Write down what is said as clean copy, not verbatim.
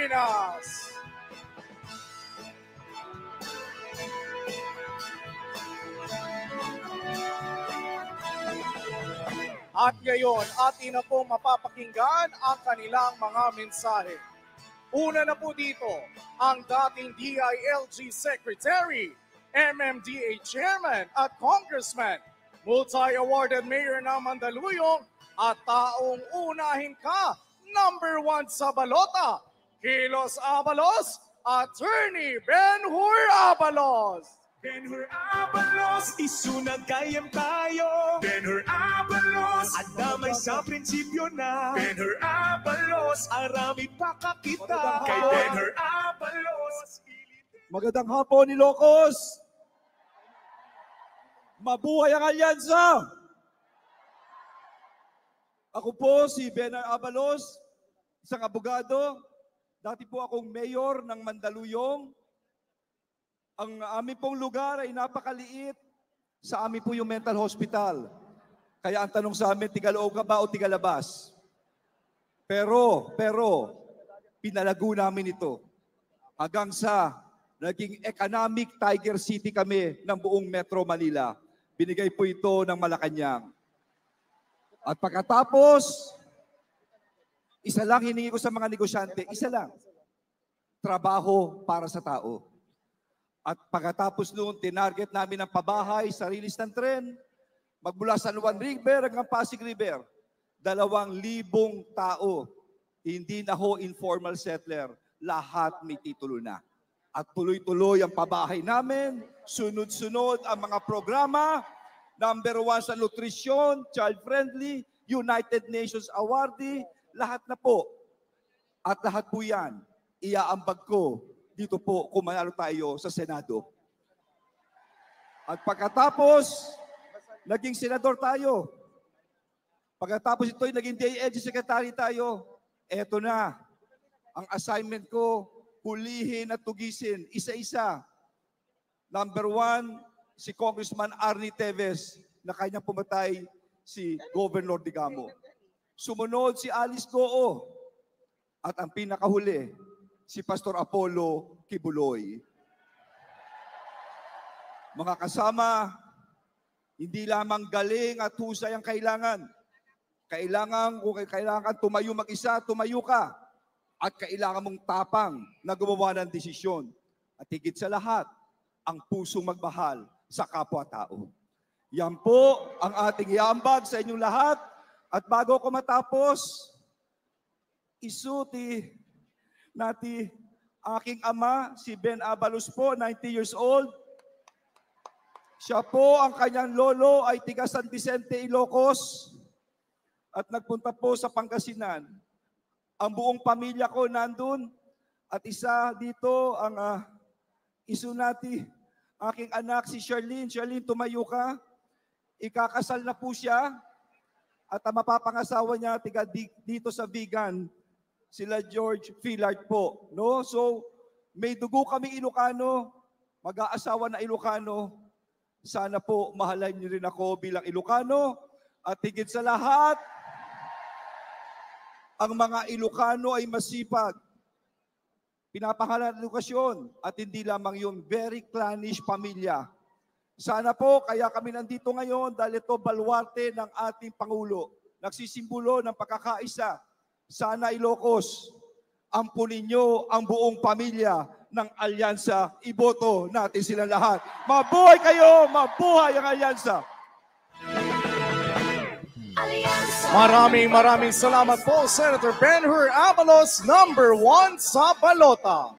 Pilipinas. At ngayon, atin na pong mapapakinggan ang kanilang mga mensahe. Una na po dito, ang dating DILG Secretary, MMDA Chairman at Congressman, multi-awarded Mayor ng Mandaluyong at taong unahin ka, #1 sa balota, Kilos Abalos, Attorney Ben-Hur Abalos. Ben-Hur Abalos, isunag kayam tayo. Ben-Hur Abalos, at damay sa prinsipyo na. Ben-Hur Abalos, arami pa kakita. Kay Ben-Hur Abalos. Magandang hapon, Ilocos! Mabuhay ang alyansa! Ako po si Ben-Hur Abalos, isang abogado. Dati po akong mayor ng Mandaluyong. Ang aming pong lugar ay napakaliit. Sa amin po yung mental hospital. Kaya ang tanong sa amin, tigaloob ka ba o tigalabas? Pero, pinalago namin ito. Hanggang sa naging economic tiger city kami ng buong Metro Manila. Binigay po ito ng Malacanang. At pagkatapos, isa lang hiningi ko sa mga negosyante, isa lang. Trabaho para sa tao. At pagkatapos noon, tinarget namin ang pabahay sa release ng tren, magmula San Juan River hanggang Pasig River. 2,000 tao. Hindi na ho informal settler. Lahat may titulo na. At tuloy-tuloy ang pabahay namin. Sunod-sunod ang mga programa. #1 sa nutrisyon, child-friendly, United Nations awardee. Lahat na po. At lahat po yan, iaambag ko dito po kung manalo tayo sa Senado. At pagkatapos, naging senador tayo. Pagkatapos ito'y naging DILG Secretary tayo. Eto na, ang assignment ko, hulihin at tugisin, isa-isa. #1, si Congressman Arnie Teves, na kanyang pumatay si Governor Digamo. Sumunod si Alice Goo. At ang pinakahuli, si Pastor Apollo Kibuloy. Mga kasama, hindi lamang galing at husay ang kailangan. Kailangan tumayo mag-isa, tumayo ka. At kailangan mong tapang na gumawa ng desisyon. At higit sa lahat, ang pusong magmahal sa kapwa-tao. Yan po ang ating iambag sa inyong lahat. At bago ko matapos, isuti nati aking ama, si Ben Abalos po, 90 years old. Siya po, ang kanyang lolo ay tiga San Vicente, Ilocos. At nagpunta po sa Pangasinan. Ang buong pamilya ko nandun. At isa dito, ang isunati, aking anak si Charlene. Charlene, tumayo ka. Ikakasal na po siya. At ang mapapangasawa niya, tiga dito sa Vigan, sila George Fillard po. No? So, may dugo kami Ilocano, mag-aasawa na Ilocano. Sana po mahalin niyo rin ako bilang Ilocano. At higit sa lahat, ang mga Ilocano ay masipag. Pinapangalan ng edukasyon at hindi lamang yun, very clannish pamilya. Sana po, kaya kami nandito ngayon dahil ito baluarte ng ating Pangulo. Nagsisimbolo ng pagkakaisa. Sana Ilocos, ampunin nyo ang buong pamilya ng alyansa. Iboto natin sila lahat. Mabuhay kayo! Mabuhay ang alyansa! Maraming salamat po, Senator Ben-Hur Abalos, #1 sa balota.